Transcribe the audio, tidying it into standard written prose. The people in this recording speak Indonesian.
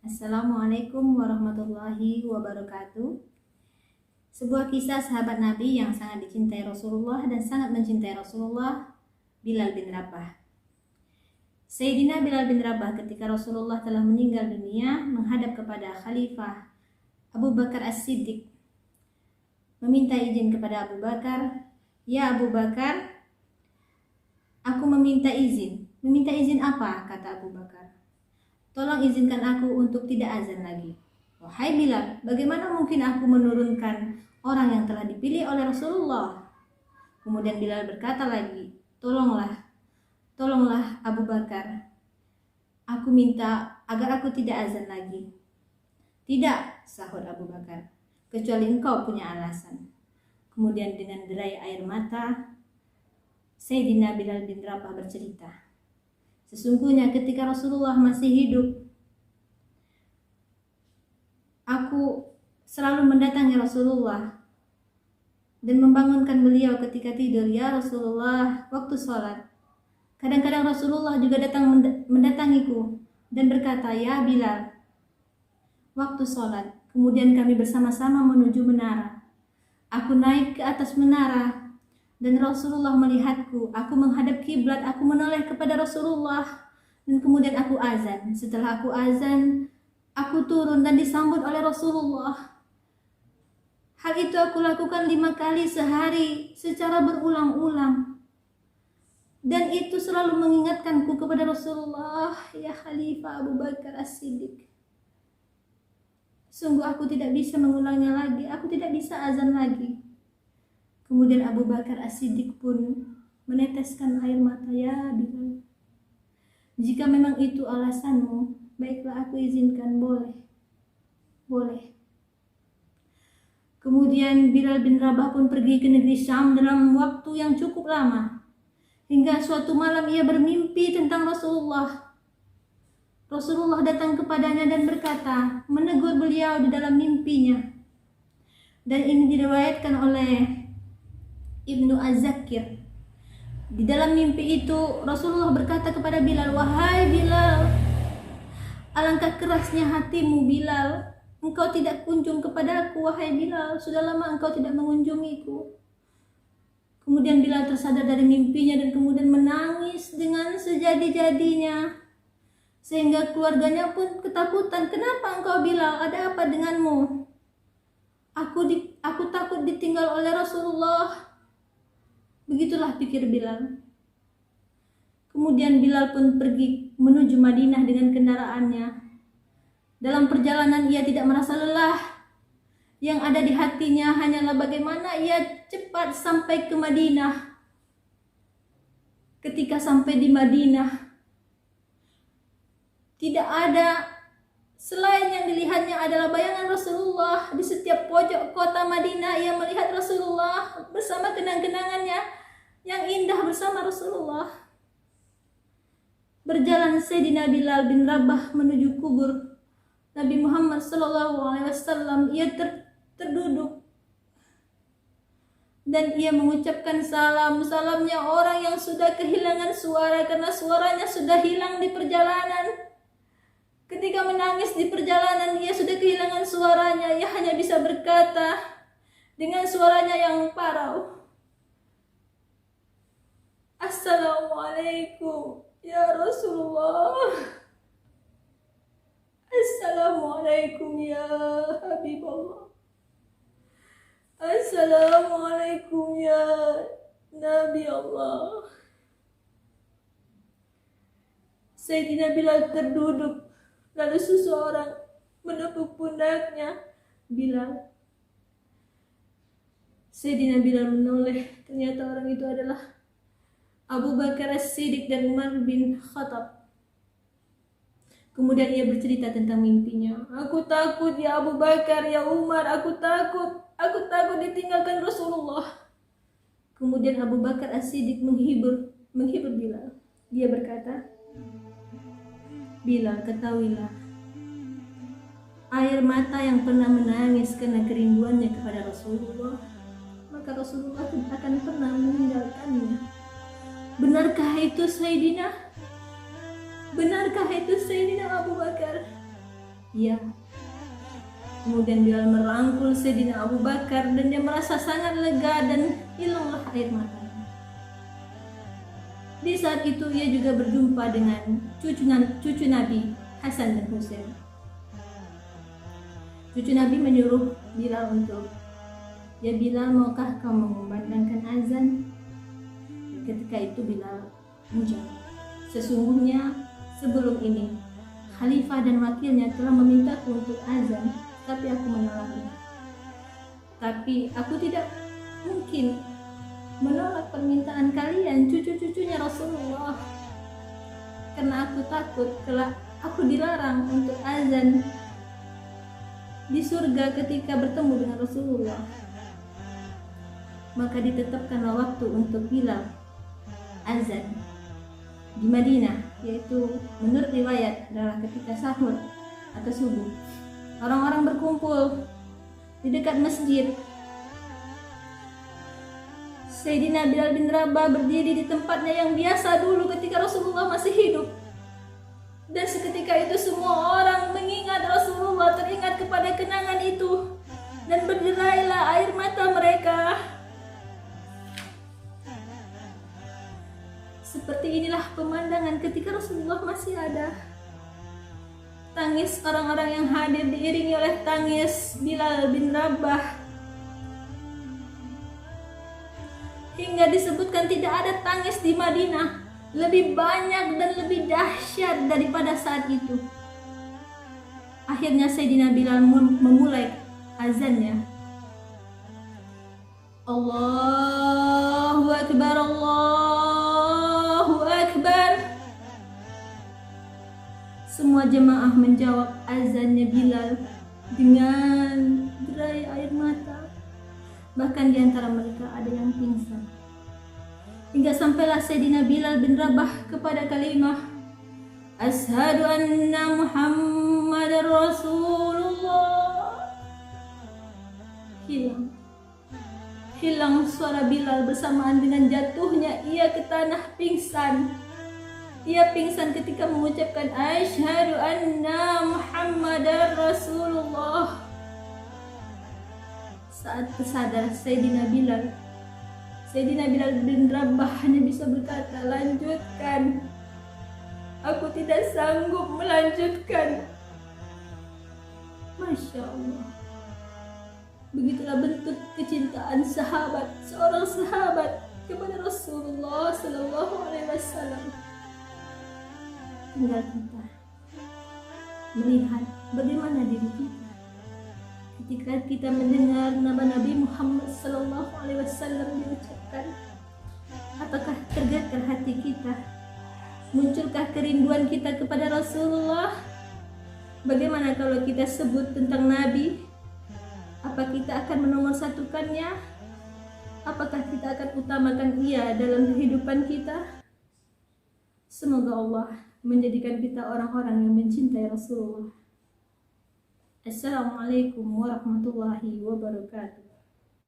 Assalamualaikum warahmatullahi wabarakatuh. Sebuah kisah sahabat Nabi yang sangat dicintai Rasulullah dan sangat mencintai Rasulullah, Bilal bin Rabah. Sayyidina Bilal bin Rabah ketika Rasulullah telah meninggal dunia menghadap kepada Khalifah Abu Bakar As-Siddiq, meminta izin kepada Abu Bakar, "Ya Abu Bakar, aku meminta izin." "Meminta izin apa?" kata Abu Bakar. "Tolong izinkan aku untuk tidak azan lagi." "Wahai Bilal, bagaimana mungkin aku menurunkan orang yang telah dipilih oleh Rasulullah?" Kemudian Bilal berkata lagi, Tolonglah Abu Bakar, aku minta agar aku tidak azan lagi." "Tidak," sahut Abu Bakar, "kecuali engkau punya alasan." Kemudian dengan derai air mata, Sayyidina Bilal bin Rabah bercerita, "Sesungguhnya ketika Rasulullah masih hidup, aku selalu mendatangi Rasulullah dan membangunkan beliau ketika tidur. "Ya Rasulullah, waktu sholat." Kadang-kadang Rasulullah juga datang mendatangiku dan berkata, "Ya Bilal, waktu sholat." Kemudian kami bersama-sama menuju menara. Aku naik ke atas menara dan Rasulullah melihatku. Aku menghadap kiblat, aku menoleh kepada Rasulullah, dan kemudian aku azan. Setelah aku azan, aku turun dan disambut oleh Rasulullah. Hal itu aku lakukan 5 kali sehari secara berulang-ulang. Dan itu selalu mengingatkanku kepada Rasulullah, "Ya Khalifah Abu Bakar As-Siddiq, sungguh aku tidak bisa mengulangnya lagi, aku tidak bisa azan lagi." Kemudian Abu Bakar As-Siddiq pun meneteskan air mata, "Ya Bilal, jika memang itu alasanmu, baiklah aku izinkan, boleh." Kemudian Bilal bin Rabah pun pergi ke negeri Syam dalam waktu yang cukup lama. Hingga suatu malam ia bermimpi tentang Rasulullah. Rasulullah datang kepadanya dan berkata, menegur beliau di dalam mimpinya. Dan ini diriwayatkan oleh Ibnu Az-Zakir. Di dalam mimpi itu Rasulullah berkata kepada Bilal, "Wahai Bilal, alangkah kerasnya hatimu Bilal. Engkau tidak kunjung kepadaku, wahai Bilal. Sudah lama engkau tidak mengunjungiku." Kemudian Bilal tersadar dari mimpinya dan kemudian menangis dengan sejadi-jadinya. Sehingga keluarganya pun ketakutan. "Kenapa engkau Bilal? Ada apa denganmu?" Aku takut ditinggal oleh Rasulullah." Begitulah pikir Bilal. Kemudian Bilal pun pergi menuju Madinah dengan kendaraannya. Dalam perjalanan ia tidak merasa lelah. Yang ada di hatinya hanyalah bagaimana ia cepat sampai ke Madinah. Ketika sampai di Madinah, tidak ada selain yang dilihatnya adalah bayangan Rasulullah. Di setiap pojok kota Madinah ia melihat Rasulullah bersama kenang-kenangannya yang indah bersama Rasulullah. Berjalan Sayyidina Bilal bin Rabah menuju kubur Nabi Muhammad SAW. Ia terduduk dan ia mengucapkan salamnya orang yang sudah kehilangan suara karena suaranya sudah hilang di perjalanan. Ketika menangis di perjalanan ia sudah kehilangan suaranya. Ia hanya bisa berkata dengan suaranya yang parau, "Assalamualaikum ya Rasulullah. Assalamualaikum ya Habibullah. Assalamualaikum ya Nabi Allah." Sayyidina Bilal terduduk, lalu seseorang menepuk pundaknya Bilal. Sayyidina Bilal menoleh, ternyata orang itu adalah Abu Bakar As-Siddiq dan Umar bin Khattab. Kemudian ia bercerita tentang mimpinya. "Aku takut ya Abu Bakar, ya Umar, aku takut ditinggalkan Rasulullah." Kemudian Abu Bakar As-Siddiq menghibur Bilal. Dia berkata, "Bilal, ketahuilah, air mata yang pernah menangis karena kerinduannya kepada Rasulullah, maka Rasulullah tidak akan pernah meninggalkannya." Benarkah itu Sayyidina Abu Bakar? Iya. Kemudian Bilal merangkul Sayyidina Abu Bakar dan dia merasa sangat lega dan hilanglah air matanya. Di saat itu ia juga berjumpa dengan cucu Nabi Hasan dan Husain. Cucu Nabi menyuruh Bilal untuk, "Ya Bilal, maukah kau mengumandangkan azan?" Ketika itu Bilal menjawab, "Sesungguhnya sebelum ini khalifah dan wakilnya telah memintaku untuk azan, tapi aku menolaknya. Tapi aku tidak mungkin menolak permintaan kalian, cucu-cucunya Rasulullah, karena aku takut kelak aku dilarang untuk azan di surga ketika bertemu dengan Rasulullah." Maka ditetapkanlah waktu untuk Bilal azan di Madinah, yaitu menurut riwayat adalah ketika sahur atau subuh. Orang-orang berkumpul di dekat masjid. Sayyidina Bilal bin Rabah berdiri di tempatnya yang biasa dulu ketika Rasulullah masih hidup. Dan seketika itu semua orang mengingat Rasulullah, teringat kepada kenangan itu, dan berderailah air mata mereka. Seperti inilah pemandangan ketika Rasulullah masih ada. Tangis orang-orang yang hadir diiringi oleh tangis Bilal bin Rabah. Hingga disebutkan tidak ada tangis di Madinah lebih banyak dan lebih dahsyat daripada saat itu. Akhirnya Sayyidina Bilal memulai azannya. Allahu Akbar, Allahu Akbar. Semua jemaah menjawab azannya Bilal dengan derai air mata. Bahkan di antara mereka ada yang pingsan. Hingga sampailah Sayyidina Bilal bin Rabah kepada kalimah Asyhadu anna Muhammadar Rasulullah. Hilang suara Bilal bersamaan dengan jatuhnya ia ke tanah pingsan. Ia pingsan ketika mengucapkan Asyhadu anna Muhammadar Rasulullah. Saat tersadar Sayyidina Bilal bin Rabah hanya bisa berkata, "Lanjutkan. Aku tidak sanggup melanjutkan." Masya Allah. Begitulah bentuk kecintaan seorang sahabat kepada Rasulullah Sallallahu Alaihi Wasallam. Tinggal kita melihat bagaimana diri kita ketika kita mendengar nama Nabi Muhammad Sallallahu Alaihi Wasallam diucapkan. Apakah tergetar hati kita? Munculkah kerinduan kita kepada Rasulullah? Bagaimana kalau kita sebut tentang Nabi? Apa kita akan menomorsatukannya? Apakah kita akan utamakan ia dalam kehidupan kita? Semoga Allah menjadikan kita orang-orang yang mencintai Rasulullah. Assalamualaikum warahmatullahi wabarakatuh.